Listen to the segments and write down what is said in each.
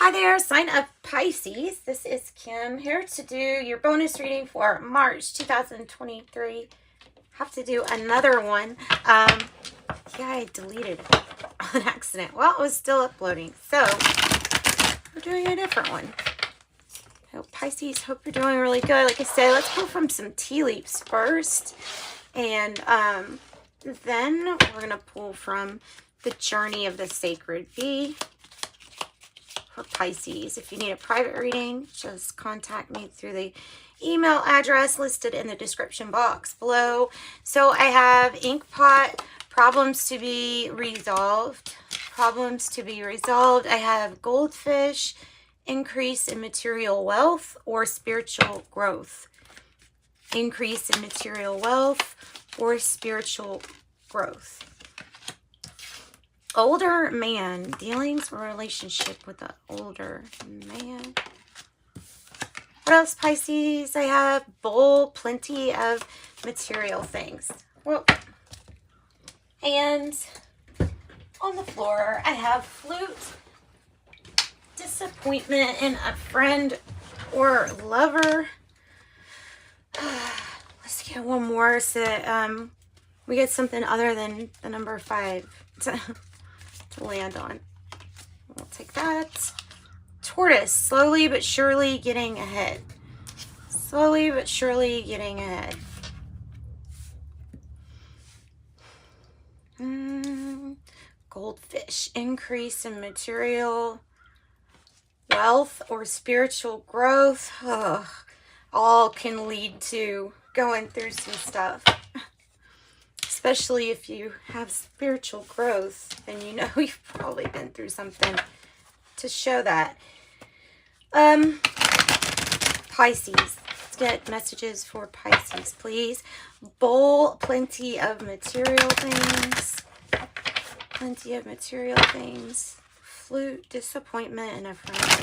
Hi there, sign up Pisces. This is Kim here to do your bonus reading for March 2023. Have to do another one. Yeah, I deleted it on accident. Well, it was still uploading, so we're doing a different one. So Pisces, hope you're doing really good. Like I said, let's pull from some tea leaves first, and then we're gonna pull from the Journey of the Sacred Bee for Pisces. If you need a private reading, just contact me through the email address listed in the description box below. So I have ink pot, problems to be resolved. Problems to be resolved. I have goldfish, increase in material wealth or spiritual growth. Increase in material wealth or spiritual growth. Older man, dealings or relationship with an older man. What else, Pisces? I have bowl, plenty of material things. Well, and on the floor, I have flute, disappointment in a friend or lover. Let's get one more so that we get something other than the number 5 to land on. We'll take that. Tortoise, slowly but surely getting ahead. Slowly but surely getting ahead. Goldfish, increase in material wealth or spiritual growth. Ugh, all can lead to going through some stuff. Especially if you have spiritual growth, then you know you've probably been through something to show that. Pisces. Let's get messages for Pisces, please. Bowl, plenty of material things. Plenty of material things. Flute, disappointment, and a friend.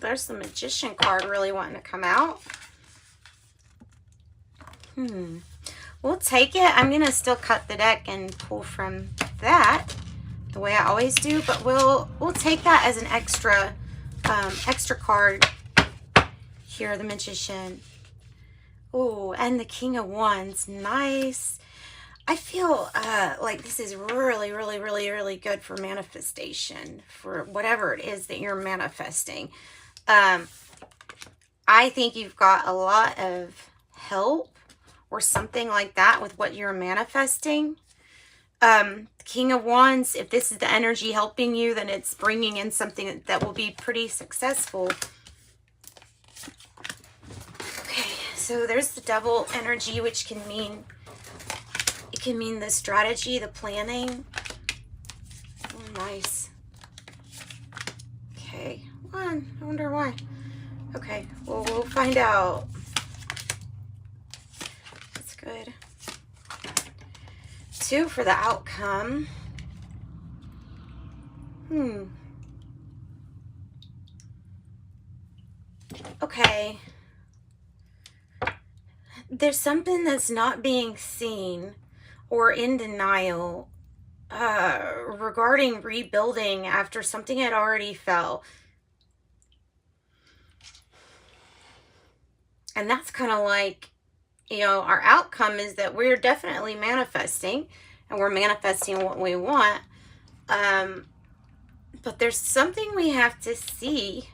There's the Magician card really wanting to come out. We'll take it. I'm going to still cut the deck and pull from that the way I always do, but we'll take that as an extra card here, the Magician. Oh, and the King of Wands. Nice. I feel like this is really, really, really, really good for manifestation, for whatever it is that you're manifesting. I think you've got a lot of help or something like that with what you're manifesting. King of Wands, if this is the energy helping you, then it's bringing in something that will be pretty successful. Okay, so there's the Devil energy, which can mean, it can mean the strategy, the planning. Oh, nice. Okay, I wonder why. Okay, well, we'll find out. That's good. 2 for the outcome. Okay. There's something that's not being seen or in denial regarding rebuilding after something had already fell. And that's kind of like, you know, our outcome is that we're definitely manifesting, and we're manifesting what we want. But there's something we have to see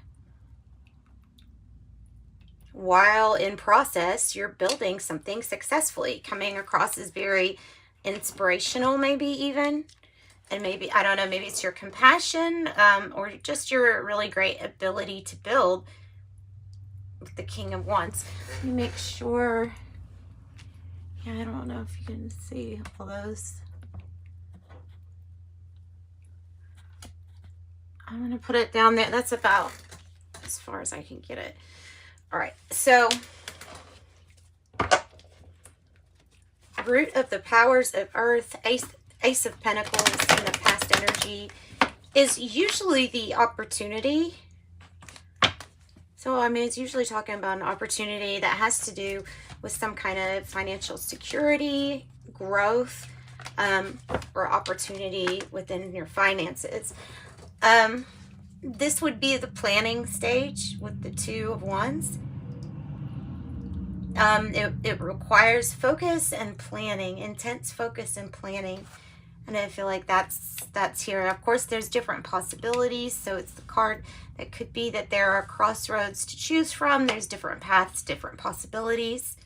while in process. You're building something successfully, coming across as very inspirational, maybe even. And maybe, I don't know, maybe it's your compassion or just your really great ability to build. The King of Wands. Let me make sure. Yeah, I don't know if you can see all those. I'm going to put it down there. That's about as far as I can get it. All right. So, root of the powers of earth, Ace of Pentacles in the past energy is usually the opportunity. So, I mean, it's usually talking about an opportunity that has to do with some kind of financial security, growth, or opportunity within your finances. This would be the planning stage with the Two of Wands. It requires focus and planning, intense focus and planning. And I feel like that's here. Of course, there's different possibilities. So it's the card that could be that there are crossroads to choose from. There's different paths, different possibilities.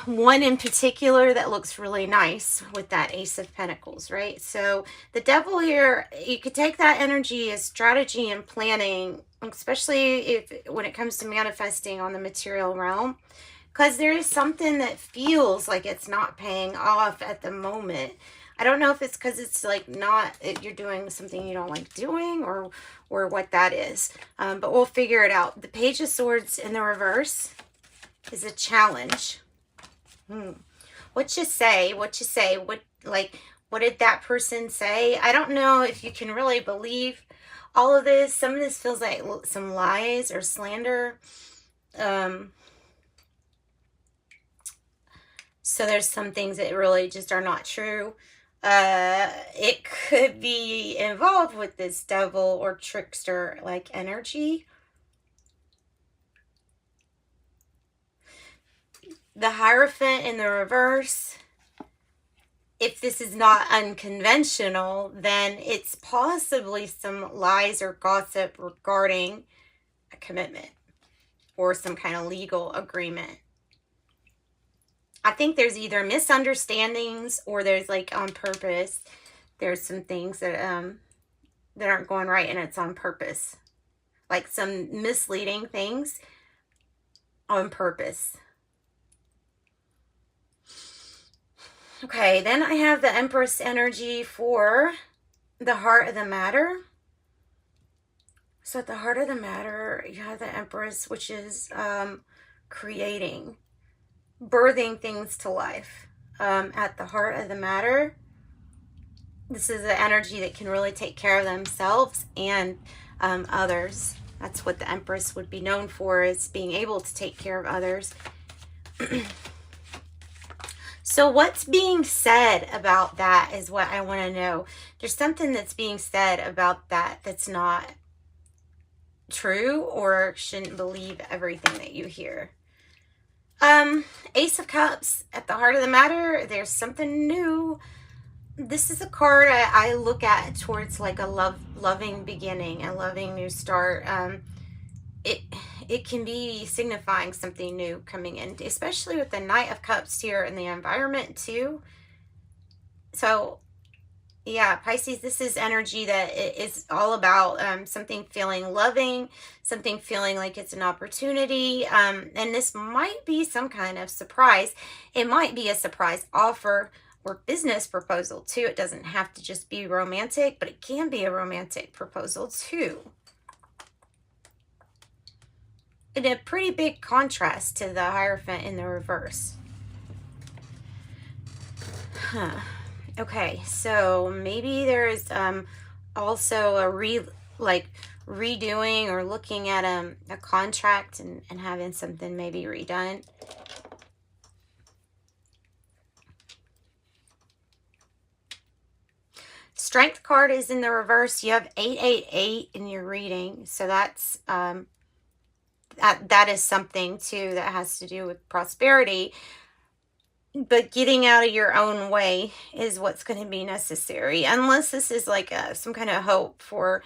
One in particular that looks really nice with that Ace of Pentacles, right? So the Devil here, you could take that energy as strategy and planning, especially when it comes to manifesting on the material realm, because there is something that feels like it's not paying off at the moment. I don't know if it's because it's like you're doing something you don't like doing, or what that is, but we'll figure it out. The Page of Swords in the reverse is a challenge. What you say? What did that person say? I don't know if you can really believe all of this. Some of this feels like some lies or slander. So there's some things that really just are not true. It could be involved with this devil or trickster like energy. The Hierophant in the reverse, if this is not unconventional, then it's possibly some lies or gossip regarding a commitment or some kind of legal agreement. I think there's either misunderstandings or there's like on purpose. There's some things that aren't going right and it's on purpose. Like some misleading things on purpose. Okay, then I have the Empress energy for the heart of the matter. So at the heart of the matter, you have the Empress, which is creating, birthing things to life. At the heart of the matter, this is the energy that can really take care of themselves and others. That's what the Empress would be known for, is being able to take care of others. So what's being said about that is what I want to know. There's something that's being said about that that's not true, or shouldn't believe everything that you hear. Ace of Cups at the heart of the matter. There's something new. This is a card I look at towards like a loving beginning, a loving new start. It can be signifying something new coming in, especially with the Knight of Cups here in the environment too. So yeah, Pisces, this is energy that is all about something feeling loving, something feeling like it's an opportunity. And this might be some kind of surprise. It might be a surprise offer or business proposal too. It doesn't have to just be romantic, but it can be a romantic proposal too. In a pretty big contrast to the Hierophant in the reverse. Okay, so maybe there is also a redoing or looking at a contract and having something maybe redone. Strength card is in the reverse. You have 888 in your reading, so that's that is something too that has to do with prosperity. But getting out of your own way is what's going to be necessary, unless this is like some kind of hope for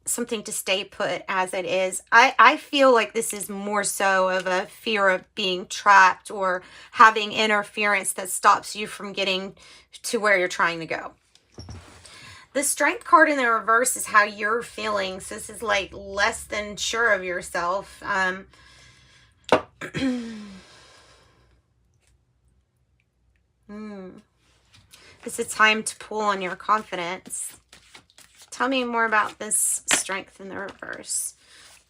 something to stay put as it is. I feel like this is more so of a fear of being trapped or having interference that stops you from getting to where you're trying to go. The Strength card in the reverse is how you're feeling. So this is like less than sure of yourself. It's a time to pull on your confidence. Tell me more about this Strength in the reverse.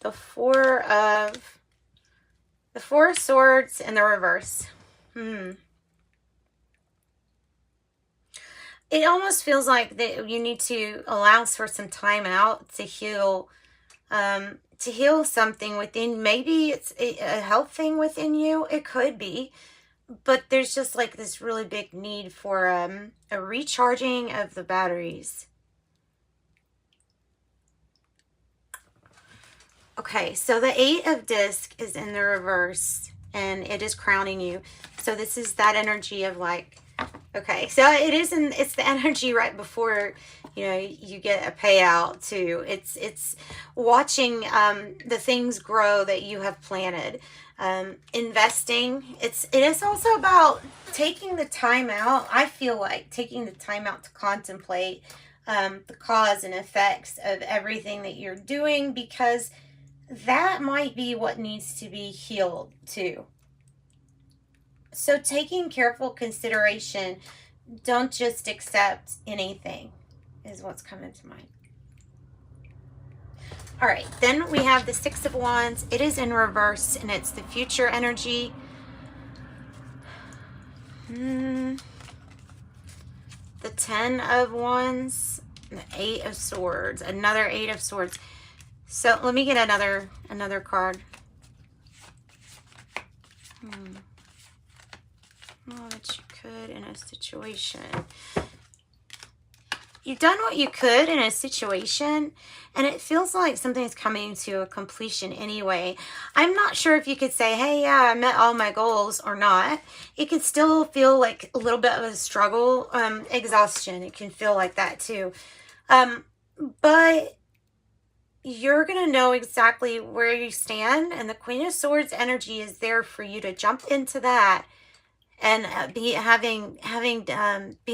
The Four of Swords in the reverse. It almost feels like that you need to allow for some time out to heal to heal something within. Maybe it's a health thing within you. It could be. But there's just like this really big need for a recharging of the batteries. Okay, so the 8 of disc is in the reverse, and it is crowning you. So this is that energy of like, okay, so it's the energy right before, you know, you get a payout too. It's watching the things grow that you have planted. Investing. It is also about taking the time out. I feel like taking the time out to contemplate the cause and effects of everything that you're doing, because that might be what needs to be healed too. So taking careful consideration, don't just accept anything, is what's coming to mind. All right, then we have the 6 of Wands. It is in reverse, and it's the future energy. The 10 of Wands, the 8 of Swords, another 8 of Swords. So let me get another card. Oh, that you could in a situation. You've done what you could in a situation, and it feels like something's coming to a completion anyway. I'm not sure if you could say, hey, yeah, I met all my goals or not. It could still feel like a little bit of a struggle, exhaustion. It can feel like that too. But you're going to know exactly where you stand, and the Queen of Swords energy is there for you to jump into that and being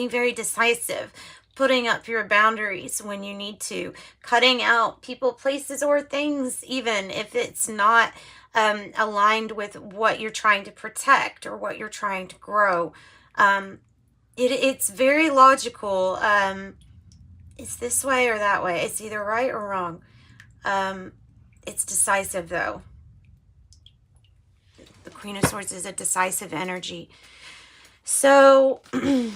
very decisive, putting up your boundaries when you need to, cutting out people, places, or things, even if it's not aligned with what you're trying to protect or what you're trying to grow. It's very logical. It's this way or that way. It's either right or wrong. It's decisive, though. The Queen of Swords is a decisive energy. So I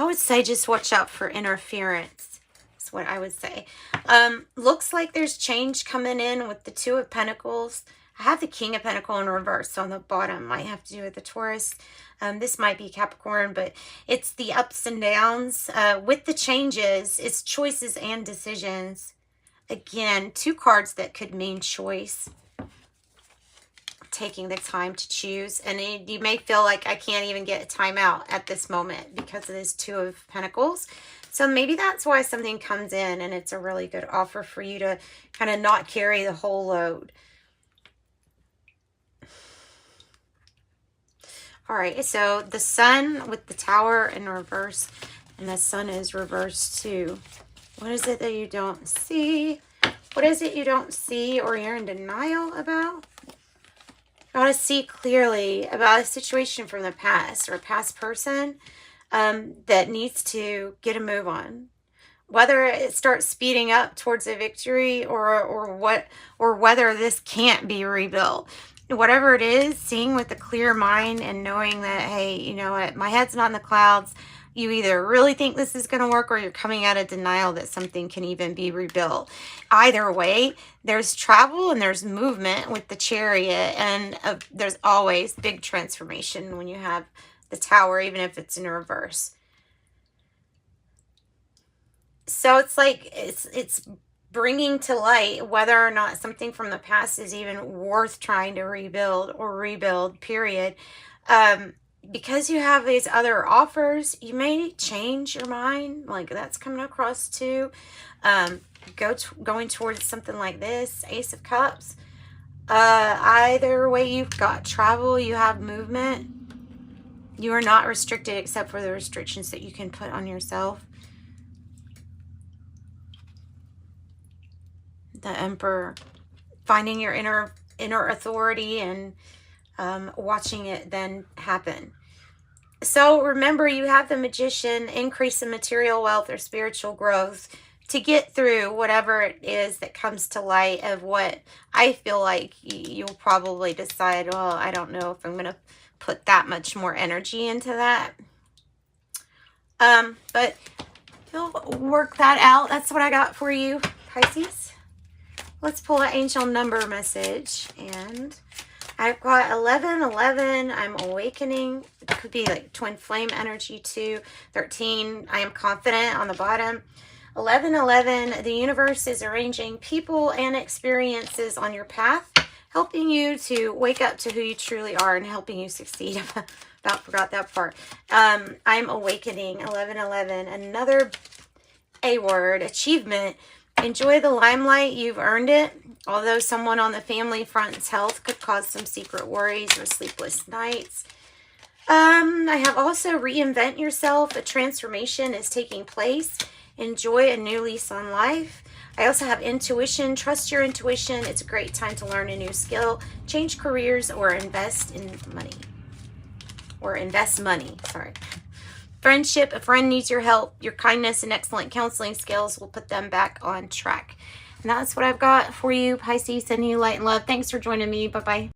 would say just watch out for interference. That's what I would say. Looks like there's change coming in with the 2 of Pentacles. I have the King of Pentacles in reverse on the bottom. Might have to do with the Taurus. This might be Capricorn, but it's the ups and downs. With the changes, it's choices and decisions. Again, 2 cards that could mean choice. Taking the time to choose. And you may feel like I can't even get a time out at this moment because of this 2 of Pentacles. So maybe that's why something comes in and it's a really good offer for you to kind of not carry the whole load. All right, so the Sun with the Tower in reverse, and the Sun is reversed too. What is it that you don't see? What is it you don't see or you're in denial about? You want to see clearly about a situation from the past or a past person that needs to get a move on. Whether it starts speeding up towards a victory or whether this can't be rebuilt. Whatever it is, seeing with a clear mind and knowing that, hey, you know what, my head's not in the clouds. You either really think this is going to work or you're coming out of denial that something can even be rebuilt. Either way, there's travel and there's movement with the Chariot, and there's always big transformation when you have the Tower, even if it's in reverse. So it's like it's bringing to light whether or not something from the past is even worth trying to rebuild, period. Because you have these other offers, you may change your mind. Like that's coming across too. Going towards something like this, Ace of Cups. Either way, you've got travel, you have movement. You are not restricted except for the restrictions that you can put on yourself. The Emperor, finding your inner authority and watching it then happen. So remember, you have the Magician, increase in material wealth or spiritual growth to get through whatever it is that comes to light of what I feel like you'll probably decide, well, I don't know if I'm going to put that much more energy into that. But you'll work that out. That's what I got for you, Pisces. Let's pull an angel number message. And I've got 1111. I'm awakening. It could be like twin flame energy too. 13. I am confident on the bottom. 1111. The universe is arranging people and experiences on your path, helping you to wake up to who you truly are and helping you succeed. About forgot that part. I'm awakening. 1111. Another A word. Achievement. Enjoy the limelight. You've earned it. Although someone on the family front's health could cause some secret worries or sleepless nights. I have also reinvent yourself. A transformation is taking place. Enjoy a new lease on life. I also have intuition. Trust your intuition. It's a great time to learn a new skill, change careers, or invest in money. Or invest money, sorry. Friendship. A friend needs your help. Your kindness and excellent counseling skills will put them back on track. And that's what I've got for you, Pisces. Sending you light and love. Thanks for joining me. Bye-bye.